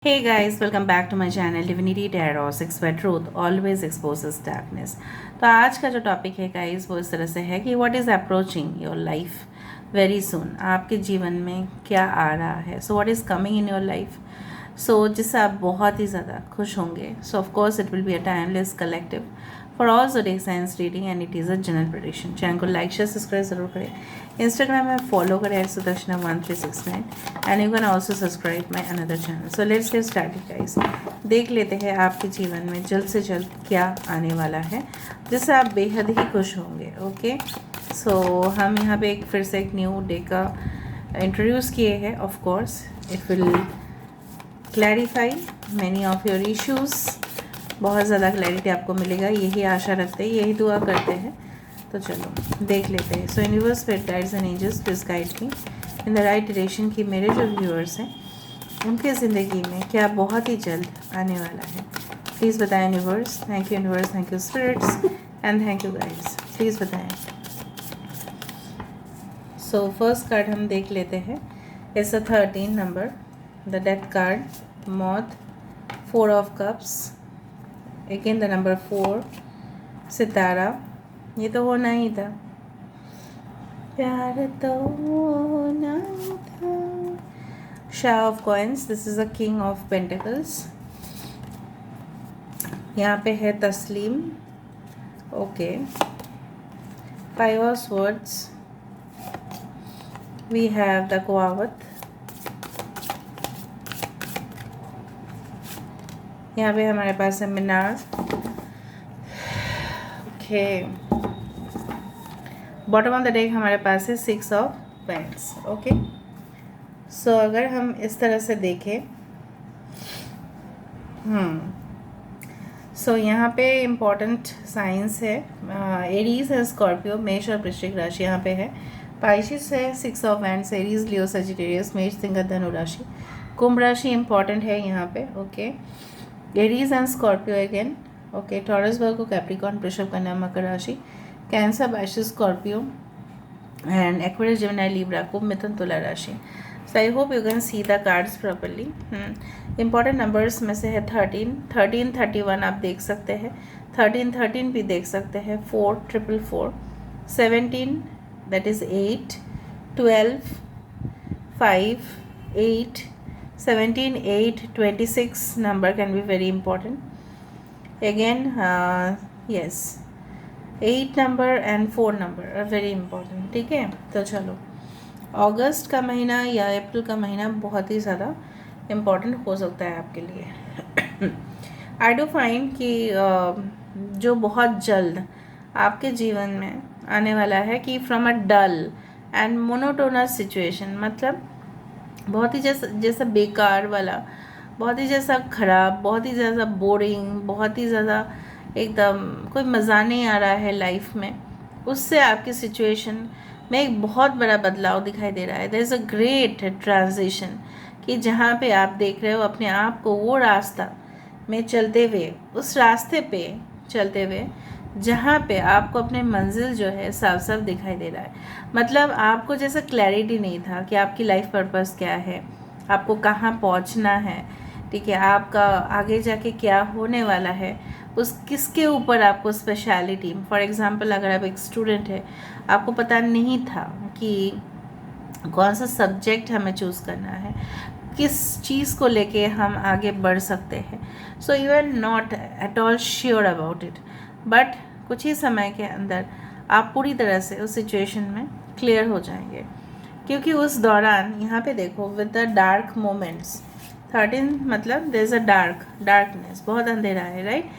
Hey guys, welcome back to my channel Divinity Tarot 6 where truth always exposes darkness। तो आज का जो topic है गाइस वो इस तरह से है कि what is approaching your life very soon. आपके जीवन में क्या आ रहा है, so what is coming in your life, so जिससे आप बहुत ही ज़्यादा खुश होंगे। So of course it will be a timeless collective for all zodiac signs reading and it is a general prediction. Channel को लाइक शेयर सब्सक्राइब जरूर करें। इंस्टाग्राम में फॉलो करें @sudarshana1369 and you can also subscribe my another channel. So let's get started guys. देख लेते हैं आपके जीवन में जल्द से जल्द क्या आने वाला है जिससे आप बेहद ही खुश होंगे। ओके, सो हम यहाँ पे फिर से एक न्यू डे का इंट्रोड्यूस किए हैं। Of course it will clarify many of your issues. बहुत ज़्यादा क्लैरिटी आपको मिलेगा, यही आशा रखते हैं, यही दुआ करते हैं। तो चलो देख लेते हैं। So universe, spirit guides and angels please guide me in the right direction कि मेरे जो व्यूअर्स हैं उनके ज़िंदगी में क्या बहुत ही जल्द आने वाला है। प्लीज़ बताएं universe. Thank you universe, thank you spirits and thank you guides. Please बताएं। सो फर्स्ट कार्ड हम देख लेते हैं। It's a 13 number, the death card, मौत, 4 of cups, again the number 4, सितारा। ये तो होना ही था, प्यार तो होना ही था। शाह of coins, this is a king of pentacles. यहाँ पे है तस्लीम। Okay, 5 of swords, we have the कुआवत। यहाँ पे हमारे पास है मीनार। Okay, bottom of the deck हमारे पास है 6 ऑफ पेंस। ओके, सो अगर हम इस तरह से देखें, सो यहाँ पे इम्पॉर्टेंट साइंस है। एरीज है, स्कॉर्पियो, मेष और वृश्चिक राशि यहाँ पे है। पाइशिस है, 6 of ends, Aries, Leo, Sagittarius, मेष, सिंह, धनु राशि। कुंभ राशि इम्पॉर्टेंट है यहाँ पे। Okay, Aries and Scorpio again. Okay, Taurus, Virgo, Capricorn, वृषभ, कन्या, मकर राशि। Cancer, Pisces, Scorpio and Aquarius, Gemini, Libra, कुंभ, मिथुन, तुला राशि। So I hope you can see the cards properly. Important numbers में से है 13, 13, 31 आप देख सकते हैं। 13, 13 भी देख सकते हैं। 4, 444, 17 that is 8, 12, 5, 8, 17, 8, 26 number can be very important. Again, yes, 8 number and 4 number are very important. ठीक है, तो चलो अगस्त का महीना या अप्रैल का महीना बहुत ही ज़्यादा इम्पॉर्टेंट हो सकता है आपके लिए। आई डू फाइंड कि जो बहुत जल्द आपके जीवन में आने वाला है कि from a dull and monotonous situation, मतलब बहुत ही जैसा बेकार वाला, बहुत ही जैसा ख़राब, बहुत ही ज़्यादा बोरिंग, बहुत ही ज़्यादा एकदम कोई मज़ा नहीं आ रहा है लाइफ में, उससे आपकी सिचुएशन में एक बहुत बड़ा बदलाव दिखाई दे रहा है। There is a great transition कि जहाँ पे आप देख रहे हो अपने आप को वो रास्ता में चलते हुए, उस रास्ते पे चलते हुए जहाँ पे आपको अपने मंजिल जो है साफ साफ दिखाई दे रहा है। मतलब आपको जैसा क्लैरिटी नहीं था कि आपकी लाइफ पर्पस क्या है, आपको कहाँ पहुँचना है, ठीक है, आपका आगे जाके क्या होने वाला है, उस किसके ऊपर आपको स्पेशलिटी। फॉर एग्ज़ाम्पल, अगर आप एक स्टूडेंट है, आपको पता नहीं था कि कौन सा सब्जेक्ट हमें चूज़ करना है, किस चीज़ को लेके हम आगे बढ़ सकते हैं। So you are not at all sure about it, but कुछ ही समय के अंदर आप पूरी तरह से उस सिचुएशन में क्लियर हो जाएंगे, क्योंकि उस दौरान यहाँ पे देखो विद द डार्क मोमेंट्स, 13 मतलब देयर इज़ अ डार्कनेस, बहुत अंधेरा है, राइट,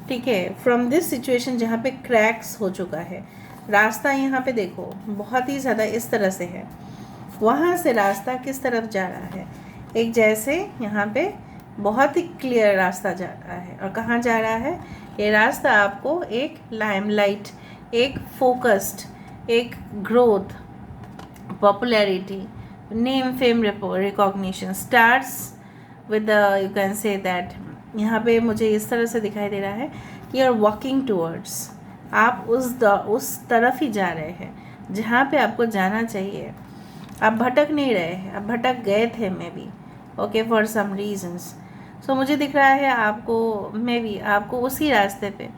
ठीक है। फ्रॉम दिस सिचुएशन जहाँ पे क्रैक्स हो चुका है, रास्ता यहाँ पे देखो बहुत ही ज़्यादा इस तरह से है, वहाँ से रास्ता किस तरफ जा रहा है, एक जैसे यहाँ पे बहुत ही क्लियर रास्ता जा रहा है। और कहाँ जा रहा है ये रास्ता? आपको एक लाइमलाइट, एक फोकस्ड, एक growth, popularity, name, fame, recognition starts with you can say that. यहाँ पे मुझे इस तरह से दिखाई दे रहा है कि यू आर वॉकिंग टूवर्ड्स, आप उस तरफ ही जा रहे हैं जहाँ पे आपको जाना चाहिए। आप भटक नहीं रहे हैं, आप भटक गए थे maybe, okay, for some reasons, so मुझे दिख रहा है आपको, मे बी आपको उसी रास्ते पे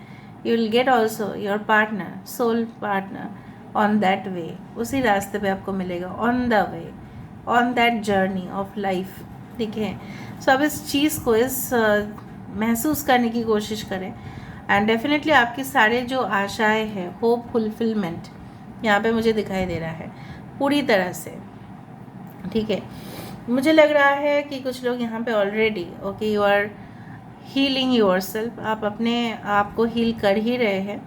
you will get also your partner, soul partner on that way, उसी रास्ते पे आपको मिलेगा, on the way, on that journey of life. ठीक है, सो अब इस चीज़ को, इस महसूस करने की कोशिश करें, एंड डेफिनेटली आपकी सारे जो आशाएं हैं, होप फुलफिलमेंट यहाँ पे मुझे दिखाई दे रहा है पूरी तरह से। ठीक है, मुझे लग रहा है कि कुछ लोग यहाँ पे already okay, you are healing yourself, आप अपने आप को हील कर ही रहे हैं,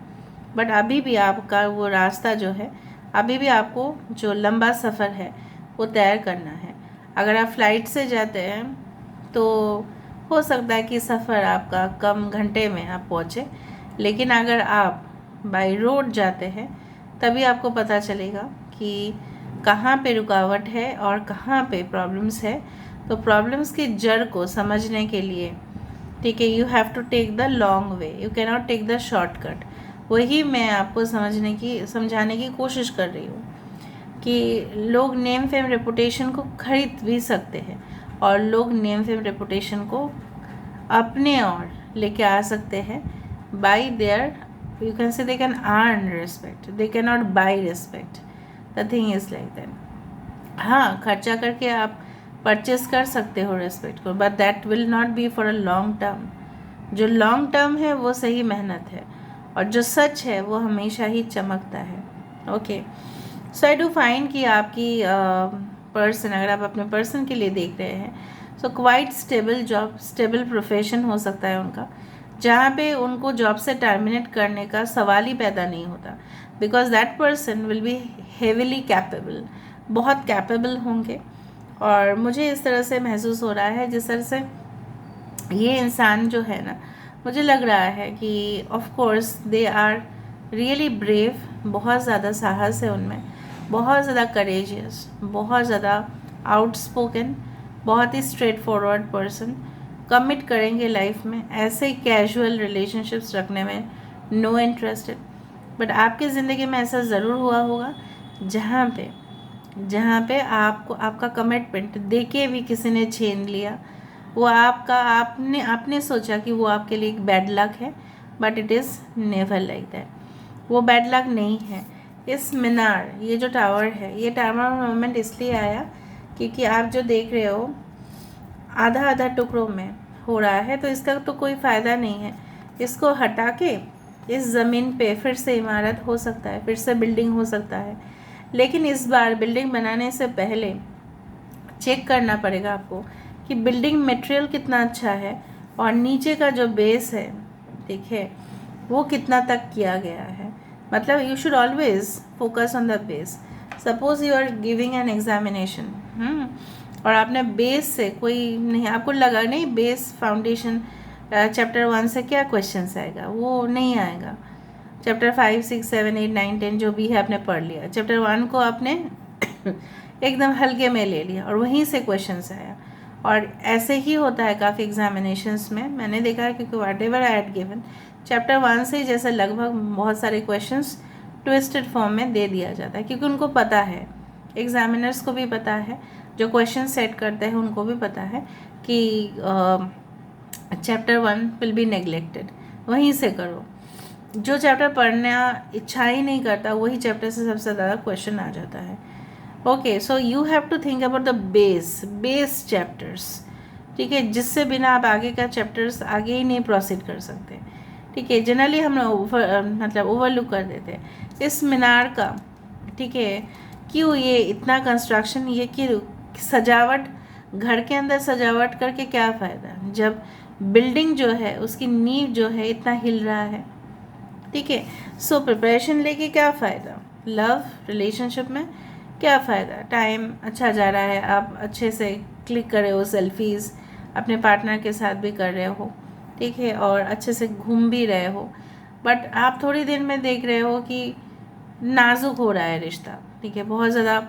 बट अभी भी आपका वो रास्ता जो है, अभी भी आपको जो लंबा सफ़र है वो तय करना है। अगर आप फ्लाइट से जाते हैं तो हो सकता है कि सफ़र आपका कम घंटे में आप पहुँचे, लेकिन अगर आप बाय रोड जाते हैं तभी आपको पता चलेगा कि कहाँ पे रुकावट है और कहाँ पे प्रॉब्लम्स है। तो प्रॉब्लम्स की जड़ को समझने के लिए, ठीक है, you have to take the long way, you can not take the shortcut. वही मैं आपको समझाने की कोशिश कर रही हूँ कि लोग नेम फेम रेपुटेशन को खरीद भी सकते हैं, और लोग नेम फेम रेपुटेशन को अपने और लेके आ सकते हैं by there, you can say they can earn respect, they can not buy respect. The thing is like that. हाँ, खर्चा करके आप परचेस कर सकते हो रिस्पेक्ट को, but that will not be for a long term. जो लॉन्ग टर्म है वो सही मेहनत है, और जो सच है वो हमेशा ही चमकता है। Okay, so I do find कि आपकी पर्सन, अगर आप अपने पर्सन के लिए देख रहे हैं, so quite stable job, stable profession हो सकता है उनका, जहाँ पे उनको जॉब से टर्मिनेट करने का सवाल ही पैदा नहीं होता, because that person will be heavily capable, बहुत कैपेबल होंगे। और मुझे इस तरह से महसूस हो रहा है, जिस तरह से ये इंसान जो है ना, मुझे लग रहा है कि of course they are really brave, बहुत ज़्यादा साहस है उनमें, बहुत ज़्यादा करेजियस, बहुत ज़्यादा आउटस्पोकन, बहुत ही स्ट्रेट फॉरवर्ड पर्सन, कमिट करेंगे लाइफ में, ऐसे कैजुअल रिलेशनशिप्स रखने में नो इंटरेस्टेड। बट आपकी ज़िंदगी में ऐसा ज़रूर हुआ होगा जहाँ पे आपको आपका कमिटमेंट देके भी किसी ने छीन लिया, वो आपने सोचा कि वो आपके लिए एक बैड लक है, but it is never like that. वो बैड लक नहीं है। इस मीनार, ये जो टावर है, ये टावर मोमेंट इसलिए आया क्योंकि आप जो देख रहे हो आधा आधा टुकड़ों में हो रहा है, तो इसका तो कोई फ़ायदा नहीं है। इसको हटा के इस ज़मीन पे फिर से इमारत हो सकता है, फिर से बिल्डिंग हो सकता है, लेकिन इस बार बिल्डिंग बनाने से पहले चेक करना पड़ेगा आपको कि बिल्डिंग मटेरियल कितना अच्छा है, और नीचे का जो बेस है, ठीक है, वो कितना तक किया गया है। मतलब you should always focus on the base. Suppose you are giving an examination, और आपने बेस से कोई नहीं, आपको लगा नहीं बेस फाउंडेशन चैप्टर 1 से क्या क्वेश्चंस आएगा, वो नहीं आएगा। चैप्टर 5, 6, 7, 8, 9, 10 जो भी है आपने पढ़ लिया, चैप्टर 1 को आपने एकदम हल्के में ले लिया और वहीं से क्वेश्चंस आया। और ऐसे ही होता है काफ़ी एग्जामिनेशंस में, मैंने देखा है, क्योंकि whatever I had given chapter 1 से जैसे लगभग बहुत सारे क्वेश्चंस ट्विस्टेड फॉर्म में दे दिया जाता है, क्योंकि उनको पता है, एग्जामिनर्स को भी पता है, जो क्वेश्चन सेट करते हैं उनको भी पता है कि चैप्टर 1 विल बी नेग्लेक्टेड, वहीं से करो। जो चैप्टर पढ़ना इच्छा ही नहीं करता, वही चैप्टर से सबसे ज़्यादा क्वेश्चन आ जाता है। Okay, so you have to think about the base chapters, ठीक है, जिससे बिना आप आगे का चैप्टर्स आगे ही नहीं प्रोसीड कर सकते। ठीक है, जनरली हम मतलब ओवरलुक कर देते हैं इस मीनार का। ठीक है, क्यों ये इतना कंस्ट्रक्शन, ये क्यों सजावट, घर के अंदर सजावट करके क्या फ़ायदा जब बिल्डिंग जो है उसकी नींव जो है इतना हिल रहा है। ठीक है, सो प्रिपरेशन लेके क्या फ़ायदा, लव रिलेशनशिप में क्या फ़ायदा, टाइम अच्छा जा रहा है, आप अच्छे से क्लिक कर रहे हो, सेल्फीज़ अपने पार्टनर के साथ भी कर रहे हो, ठीक है, और अच्छे से घूम भी रहे हो, बट आप थोड़ी देर में देख रहे हो कि नाजुक हो रहा है रिश्ता, ठीक है, बहुत ज़्यादा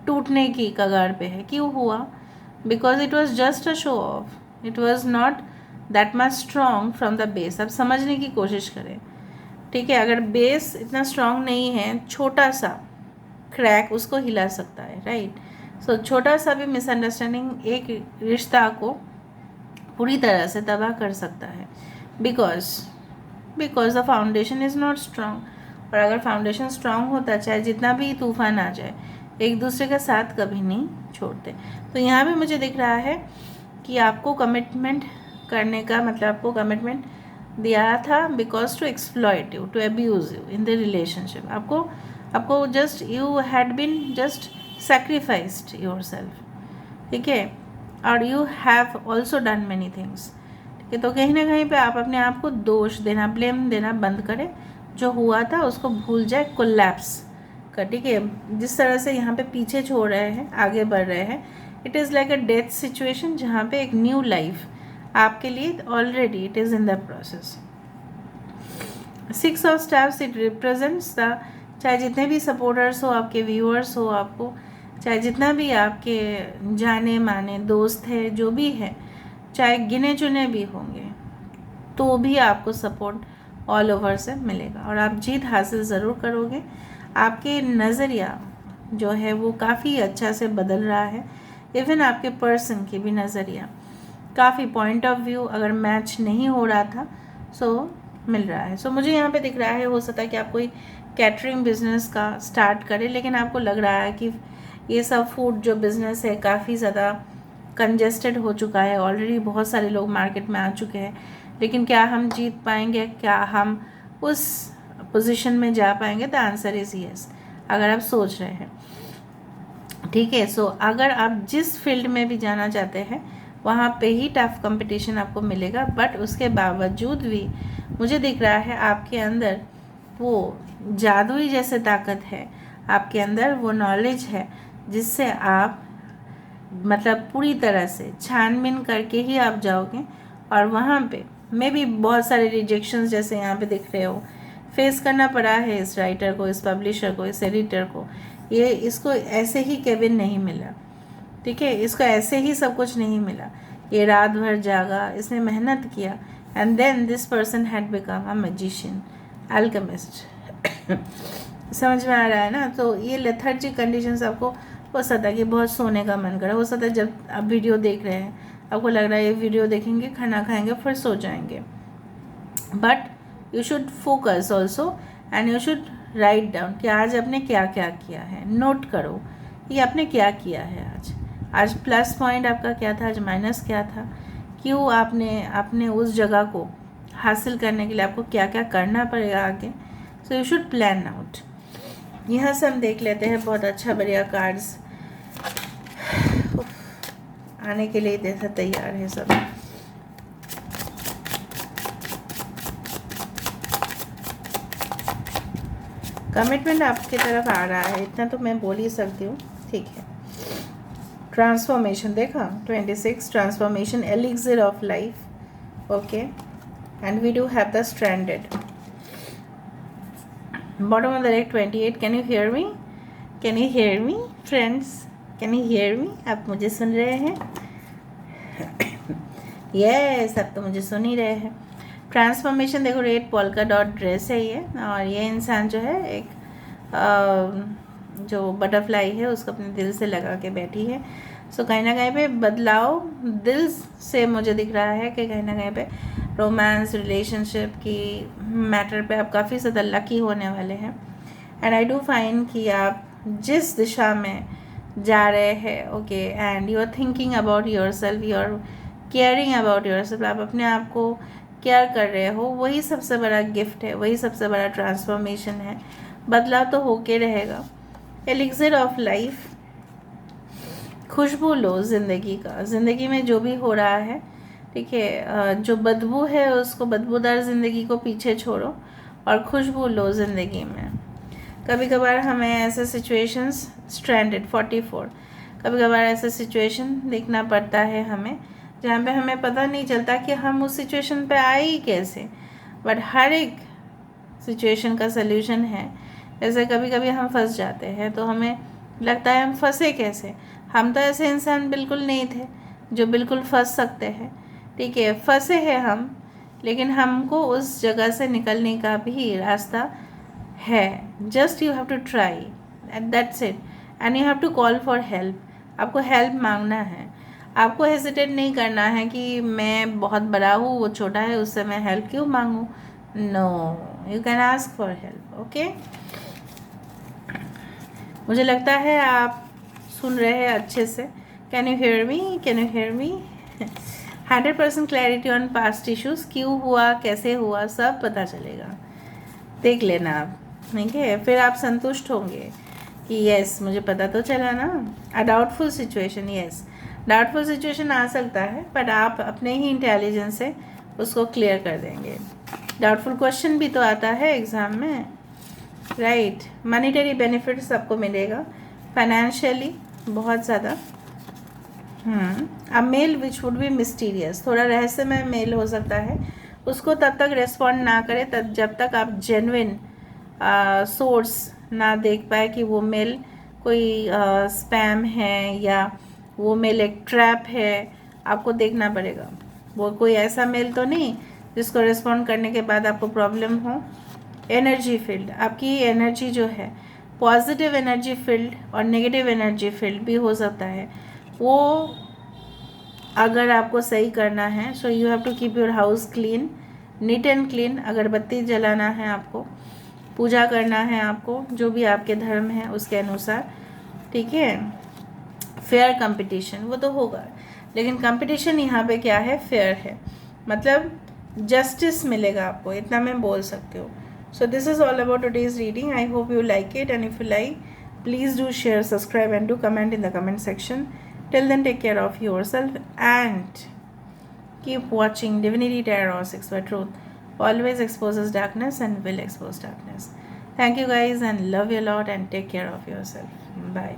टूटने की कगार पे है। क्यों हुआ? Because it was just a show off, it was not that much strong from the base. अब समझने की कोशिश करें, ठीक है, अगर बेस इतना स्ट्रॉन्ग नहीं है, छोटा सा क्रैक उसको हिला सकता है, राइट। सो छोटा सा भी मिसअंडरस्टैंडिंग एक रिश्ता को पूरी तरह से तबाह कर सकता है, because the foundation is not strong. और अगर फाउंडेशन स्ट्रॉन्ग होता, चाहे जितना भी तूफान आ जाए, एक दूसरे का साथ कभी नहीं छोड़ते। तो यहाँ पे मुझे दिख रहा है कि आपको कमिटमेंट करने का मतलब आपको कमिटमेंट दिया था because to exploit you, to abuse you in the relationship. आपको just you had been just sacrificed yourself, ठीक है, और you have also done many things, ठीक है। तो कहीं ना कहीं पे आप अपने आप को दोष देना, ब्लेम देना बंद करें। जो हुआ था उसको भूल जाए, कोलैप्स कर, ठीक है। जिस तरह से यहाँ पे पीछे छोड़ रहे हैं, आगे बढ़ रहे हैं, it is like a death situation जहाँ पे एक न्यू लाइफ आपके लिए already it is in the process. 6 of stars it represents the, चाहे जितने भी सपोर्टर्स हो, आपके व्यूअर्स हो, आपको चाहे जितना भी आपके जाने माने दोस्त है, जो भी है, चाहे गिने चुने भी होंगे, तो भी आपको सपोर्ट ऑल ओवर से मिलेगा और आप जीत हासिल ज़रूर करोगे। आपके नज़रिया जो है वो काफ़ी अच्छा से बदल रहा है। इवन आपके पर्सन की भी नज़रिया काफ़ी, पॉइंट ऑफ व्यू अगर मैच नहीं हो रहा था सो मिल रहा है। सो मुझे यहाँ पे दिख रहा है, हो सकता है कि आप कोई कैटरिंग बिजनेस का स्टार्ट करें, लेकिन आपको लग रहा है कि ये सब फूड जो बिज़नेस है काफ़ी ज़्यादा कंजेस्टेड हो चुका है, ऑलरेडी बहुत सारे लोग मार्केट में आ चुके हैं, लेकिन क्या हम जीत पाएंगे, क्या हम उस पोजीशन में जा पाएंगे? द आंसर इज़ यस, अगर आप सोच रहे हैं, ठीक है। सो अगर आप जिस फील्ड में भी जाना चाहते हैं वहाँ पे ही टफ कंपटीशन आपको मिलेगा, बट उसके बावजूद भी मुझे दिख रहा है आपके अंदर वो जादुई जैसे ताकत है, आपके अंदर वो नॉलेज है जिससे आप मतलब पूरी तरह से छानबीन करके ही आप जाओगे। और वहाँ पे मे भी बहुत सारे रिजेक्शंस जैसे यहाँ पे दिख रहे हो फेस करना पड़ा है इस राइटर को, इस पब्लिशर को, इस एडिटर को। ये इसको ऐसे ही केबिन नहीं मिला, ठीक है, इसको ऐसे ही सब कुछ नहीं मिला। ये रात भर जागा, इसने मेहनत किया, and then this person had become a magician, alchemist. समझ में आ रहा है ना? तो ये लेथर्जी कंडीशंस आपको हो सकता है कि बहुत सोने का मन करे, हो सकता है जब आप वीडियो देख रहे हैं आपको लग रहा है ये वीडियो देखेंगे, खाना खाएंगे, फिर सो जाएंगे, but you should focus also and you should write down कि आज आपने क्या क्या किया है। नोट करो कि आपने क्या किया है आज प्लस पॉइंट आपका क्या था, आज माइनस क्या था, क्यों आपने उस जगह को हासिल करने के लिए आपको क्या क्या करना पड़ेगा आगे। So you should plan out. यहाँ से हम देख लेते हैं बहुत अच्छा बढ़िया कार्ड्स आने के लिए जैसा तैयार है सब। कमिटमेंट आपकी तरफ आ रहा है, इतना तो मैं बोल ही सकती हूँ, ठीक है। ट्रांसफॉर्मेशन देखा, 26 transformation, elixir of life, okay, and we do have the stranded. Bottom of the deck 28। Can you hear me? Can you hear me friends? Can you hear me? आप मुझे सुन रहे हैं? यस, आप तो मुझे सुन ही रहे हैं। ट्रांसफॉर्मेशन देखो, रेड पोल्का डॉट ड्रेस है ये, और ये इंसान जो है एक जो बटरफ्लाई है उसको अपने दिल से लगा के बैठी है। सो कहीं ना कहीं पे बदलाव दिल से मुझे दिख रहा है कि कहीं ना कहीं पे रोमांस रिलेशनशिप की मैटर पे आप काफ़ी ज़्यादा लकी होने वाले हैं। एंड आई डू फाइंड कि आप जिस दिशा में जा रहे हैं, okay, and you are thinking about yourself, you are caring about yourself, आप अपने आप को केयर कर रहे हो, वही सबसे बड़ा गिफ्ट है, वही सबसे बड़ा ट्रांसफॉर्मेशन है। बदलाव तो होके रहेगा। एलिक्सिर ऑफ लाइफ, खुशबू लो ज़िंदगी का, ज़िंदगी में जो भी हो रहा है, ठीक है, जो बदबू है उसको, बदबूदार ज़िंदगी को पीछे छोड़ो और खुशबू लो ज़िंदगी में। कभी कभार हमें ऐसे सिचुएशंस, स्ट्रैंडेड 44, कभी कभार ऐसा सिचुएशन देखना पड़ता है हमें जहाँ पे हमें पता नहीं चलता कि हम उस सिचुएशन पे आए ही कैसे, बट हर एक सिचुएशन का सल्यूशन है। जैसे कभी कभी हम फंस जाते हैं तो हमें लगता है हम फंसे कैसे, हम तो ऐसे इंसान बिल्कुल नहीं थे जो बिल्कुल फंस सकते हैं, ठीक है, फंसे हैं हम, लेकिन हमको उस जगह से निकलने का भी रास्ता है। Just you have to try and that's it, and you have to call for help. आपको हेल्प मांगना है, आपको हेजिटेट नहीं करना है कि मैं बहुत बड़ा हूँ, वो छोटा है, उससे मैं हेल्प क्यों मांगूँ. No, you can ask for help. Okay, मुझे लगता है आप सुन रहे हैं अच्छे से. Can you hear me, can you hear me. 100% clarity on past issues, क्यों हुआ, कैसे हुआ, सब पता चलेगा. देख लेना आप, ठीक है. फिर आप संतुष्ट होंगे कि यस मुझे पता तो चला ना. A doubtful situation, yes doubtful situation आ सकता है, बट आप अपने ही इंटेलिजेंस से उसको क्लियर कर देंगे. डाउटफुल क्वेश्चन भी तो आता है एग्ज़ाम में, राइट. मनीटरी बेनिफिट सबको मिलेगा, फाइनेंशियली बहुत ज़्यादा. A male which would be mysterious, थोड़ा रहस्यमय मेल हो सकता है. उसको तब तक रेस्पॉन्ड ना करें तब जब तक आप जेन्युइन सोर्स ना देख पाए कि वो मेल कोई स्पैम है या वो मेल एक ट्रैप है. आपको देखना पड़ेगा वो कोई ऐसा मेल तो नहीं जिसको रिस्पॉन्ड करने के बाद आपको प्रॉब्लम हो. एनर्जी फील्ड, आपकी एनर्जी जो है पॉजिटिव एनर्जी फील्ड और नेगेटिव एनर्जी फील्ड भी हो सकता है. वो अगर आपको सही करना है, so you have to keep your house clean, neat and clean. अगरबत्ती जलाना है आपको, पूजा करना है आपको, जो भी आपके धर्म है उसके अनुसार, ठीक है. फेयर कंपटीशन वो तो होगा, लेकिन कंपटीशन यहाँ पे क्या है, फेयर है, मतलब जस्टिस मिलेगा आपको, इतना मैं बोल सकती हूँ. So this is all about today's reading. I hope you like it, and if you like please do share, subscribe and do comment in the comment section. Till then, take care of yourself and keep watching Divinity Tarot 6 by Truth. Always exposes darkness and will expose darkness. Thank you guys and love you a lot and take care of yourself. Bye.